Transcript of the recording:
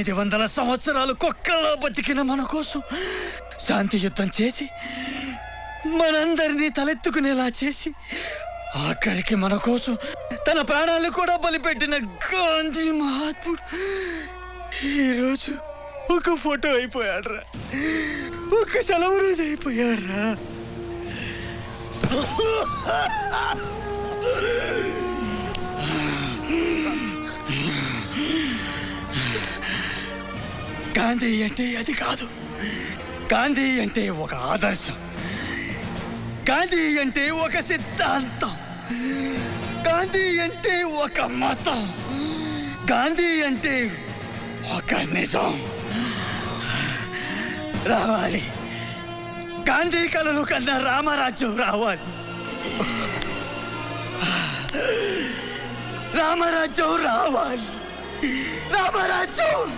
900 సంవత్సరాలు కుక్కల్లో బతికిన మన కోసం శాంతి యుద్ధం చేసి మనందరినీ తలెత్తుకునేలా చేసి ఆఖరికి మన కోసం తన ప్రాణాలు కూడా బలిపెట్టిన గాంధీ మహాత్ముడు ఈరోజు ఒక ఫోటో అయిపోయాడ్రా, ఒక సెలవు రోజు అయిపోయాడ్రా. గాంధీ అంటే అది కాదు. గాంధీ అంటే ఒక ఆదర్శం, గాంధీ అంటే ఒక సిద్ధాంతం, గాంధీ అంటే ఒక మతం, గాంధీ అంటే ఒక నిజం. రావాలి, గాంధీ కలను కన్నా రామరాజ్యం రావాలి. రామరాజ్యం రావాలి, రామరాజ్యం.